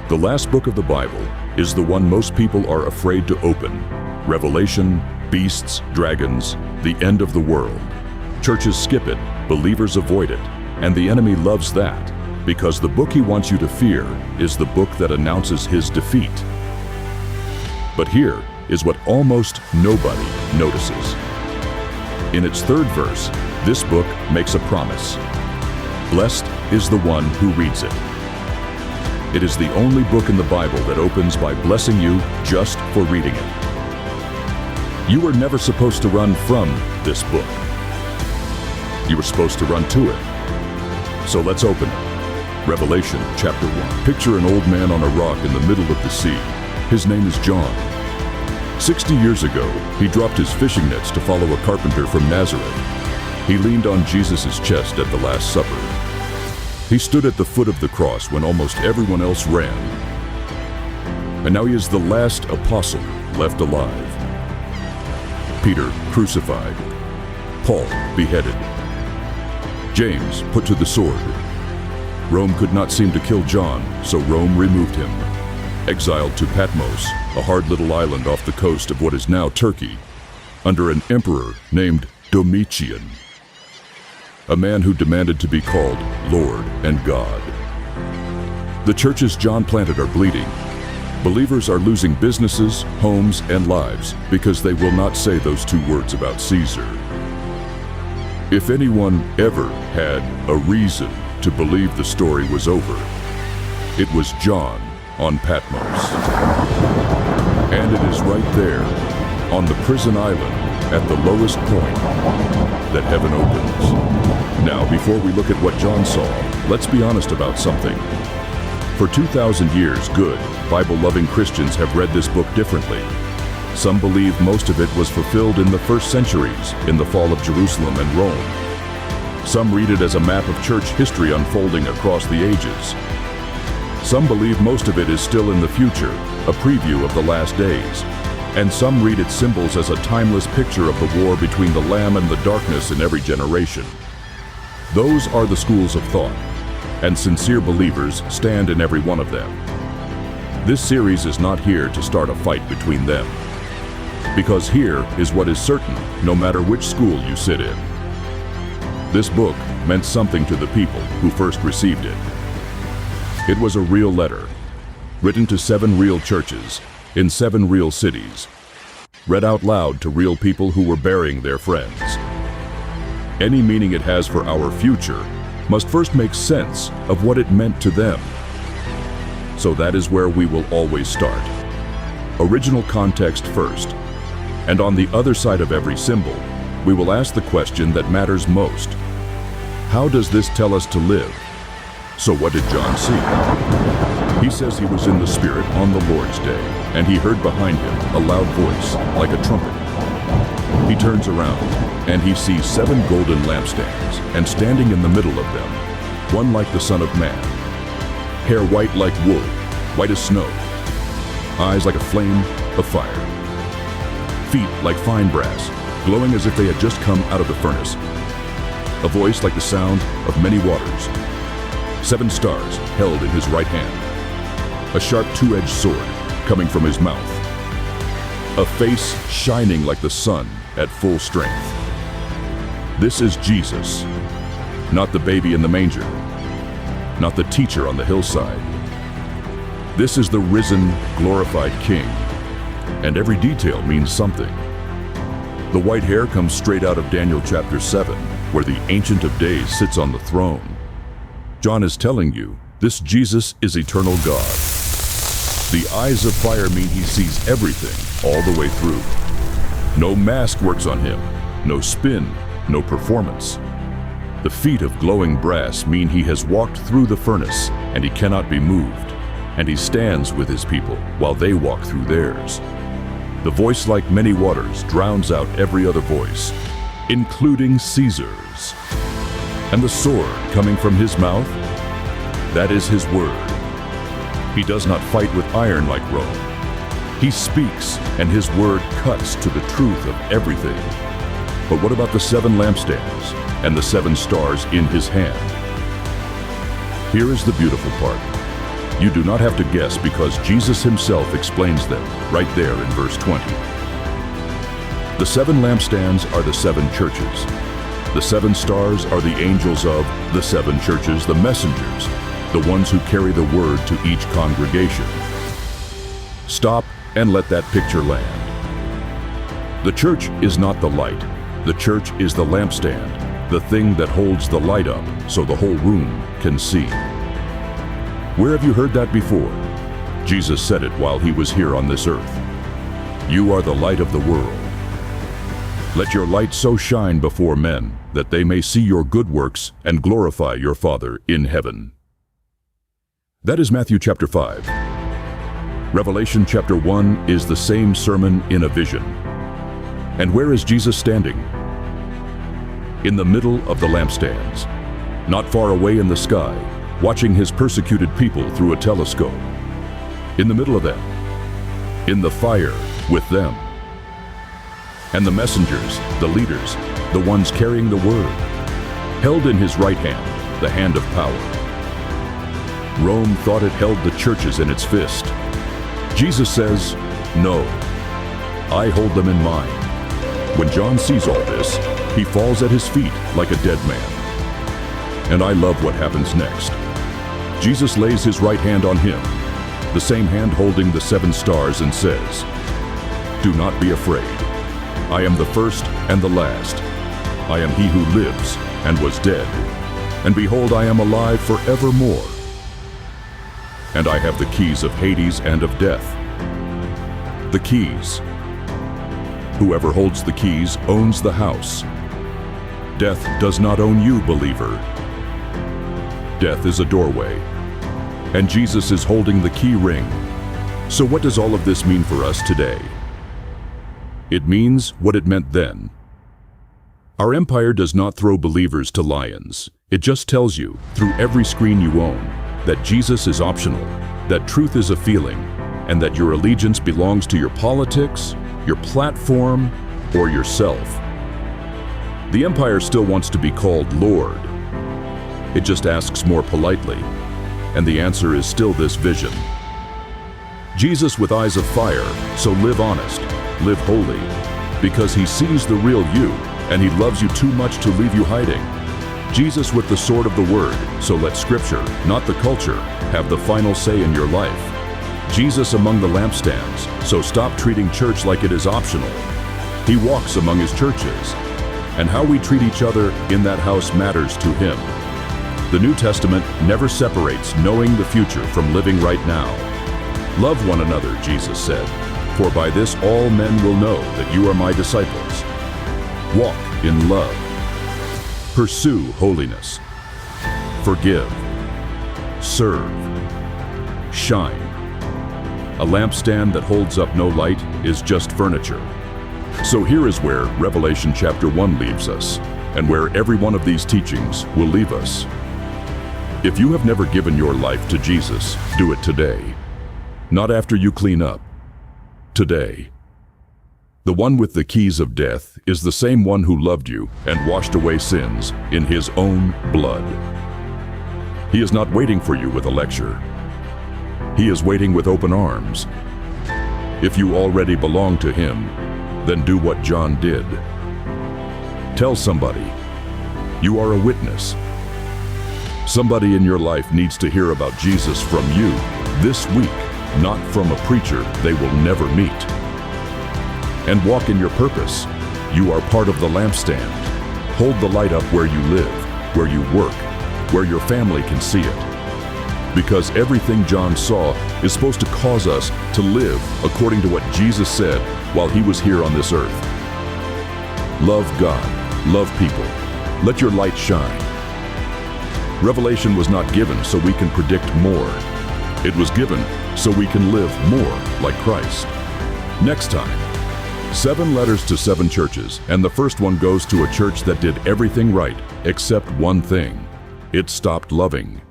The last book of the Bible is the one most people are afraid to open. Revelation, beasts, dragons, the end of the world. Churches skip it, believers avoid it, and the enemy loves that because the book he wants you to fear is the book that announces his defeat. But here is what almost nobody notices. In its third verse, this book makes a promise. Blessed is the one who reads it. It is the only book in the Bible that opens by blessing you just for reading it. You were never supposed to run from this book. You were supposed to run to it. So let's open it. Revelation chapter 1. Picture an old man on a rock in the middle of the sea. His name is John. 60 years ago, he dropped his fishing nets to follow a carpenter from Nazareth. He leaned on Jesus' chest at the Last Supper. He stood at the foot of the cross when almost everyone else ran. And now he is the last apostle left alive. Peter crucified. Paul beheaded. James put to the sword. Rome could not seem to kill John, so Rome removed him. Exiled to Patmos, a hard little island off the coast of what is now Turkey, under an emperor named Domitian, a man who demanded to be called Lord and God. The churches John planted are bleeding. Believers are losing businesses, homes, and lives because they will not say those two words about Caesar. If anyone ever had a reason to believe the story was over, it was John on Patmos. And it is right there, on the prison island, at the lowest point, that heaven opens. Now, before we look at what John saw, let's be honest about something. For 2,000 years, good, Bible-loving Christians have read this book differently. Some believe most of it was fulfilled in the first centuries, in the fall of Jerusalem and Rome. Some read it as a map of church history unfolding across the ages. Some believe most of it is still in the future, a preview of the last days. And some read its symbols as a timeless picture of the war between the Lamb and the darkness in every generation. Those are the schools of thought, and sincere believers stand in every one of them. This series is not here to start a fight between them, because here is what is certain, no matter which school you sit in. This book meant something to the people who first received it. It was a real letter, written to 7 real churches, in 7 real cities, read out loud to real people who were burying their friends. Any meaning it has for our future must first make sense of what it meant to them. So that is where we will always start. Original context first, and on the other side of every symbol, we will ask the question that matters most. How does this tell us to live? So what did John see? He says he was in the Spirit on the Lord's day, and he heard behind him a loud voice, like a trumpet. He turns around, and he sees 7 golden lampstands, and standing in the middle of them, one like the Son of Man, hair white like wool, white as snow, eyes like a flame of fire, feet like fine brass, glowing as if they had just come out of the furnace, a voice like the sound of many waters, 7 stars held in his right hand, a sharp 2-edged sword coming from his mouth, a face shining like the sun at full strength. This is Jesus, not the baby in the manger, not the teacher on the hillside. This is the risen, glorified King, and every detail means something. The white hair comes straight out of Daniel chapter 7, where the Ancient of Days sits on the throne. John is telling you, this Jesus is eternal God. The eyes of fire mean he sees everything all the way through. No mask works on him, no spin, no performance. The feet of glowing brass mean he has walked through the furnace and he cannot be moved, and he stands with his people while they walk through theirs. The voice like many waters drowns out every other voice, including Caesar's. And the sword coming from his mouth, that is his word. He does not fight with iron like Rome. He speaks, and his word cuts to the truth of everything. But what about the 7 lampstands and the 7 stars in his hand? Here is the beautiful part. You do not have to guess because Jesus himself explains them right there in verse 20. The 7 lampstands are the 7 churches. The 7 stars are the angels of the 7 churches, the messengers, the ones who carry the word to each congregation. Stop and let that picture land. The church is not the light. The church is the lampstand, the thing that holds the light up so the whole room can see. Where have you heard that before? Jesus said it while he was here on this earth. You are the light of the world. Let your light so shine before men that they may see your good works and glorify your Father in heaven. That is Matthew chapter 5. Revelation chapter 1 is the same sermon in a vision. And where is Jesus standing? In the middle of the lampstands, not far away in the sky, watching his persecuted people through a telescope. In the middle of them, in the fire with them. And the messengers, the leaders, the ones carrying the word, held in his right hand, the hand of power. Rome thought it held the churches in its fist. Jesus says, no, I hold them in mine. When John sees all this, he falls at his feet like a dead man. And I love what happens next. Jesus lays his right hand on him, the same hand holding the 7 stars, and says, do not be afraid. I am the first and the last. I am he who lives and was dead. And behold, I am alive forevermore. And I have the keys of Hades and of death. The keys. Whoever holds the keys owns the house. Death does not own you, believer. Death is a doorway, and Jesus is holding the key ring. So what does all of this mean for us today? It means what it meant then. Our empire does not throw believers to lions. It just tells you, through every screen you own, that Jesus is optional, that truth is a feeling, and that your allegiance belongs to your politics, your platform, or yourself. The empire still wants to be called Lord. It just asks more politely, and the answer is still this vision. Jesus with eyes of fire, so live honest, live holy, because he sees the real you, and he loves you too much to leave you hiding. Jesus with the sword of the word, so let Scripture, not the culture, have the final say in your life. Jesus among the lampstands, so stop treating church like it is optional. He walks among his churches, and how we treat each other in that house matters to him. The New Testament never separates knowing the future from living right now. Love one another, Jesus said, for by this all men will know that you are my disciples. Walk in love. Pursue holiness. Forgive. Serve. Shine. A lampstand that holds up no light is just furniture. So here is where Revelation chapter 1 leaves us, and where every one of these teachings will leave us. If you have never given your life to Jesus, do it today. Not after you clean up. Today. The one with the keys of death is the same one who loved you and washed away sins in his own blood. He is not waiting for you with a lecture. He is waiting with open arms. If you already belong to him, then do what John did. Tell somebody. You are a witness. Somebody in your life needs to hear about Jesus from you this week, not from a preacher they will never meet. And walk in your purpose. You are part of the lampstand. Hold the light up where you live, where you work, where your family can see it. Because everything John saw is supposed to cause us to live according to what Jesus said while he was here on this earth. Love God, love people, let your light shine. Revelation was not given so we can predict more. It was given so we can live more like Christ. Next time, 7 letters to 7 churches, and the first one goes to a church that did everything right except one thing. It stopped loving.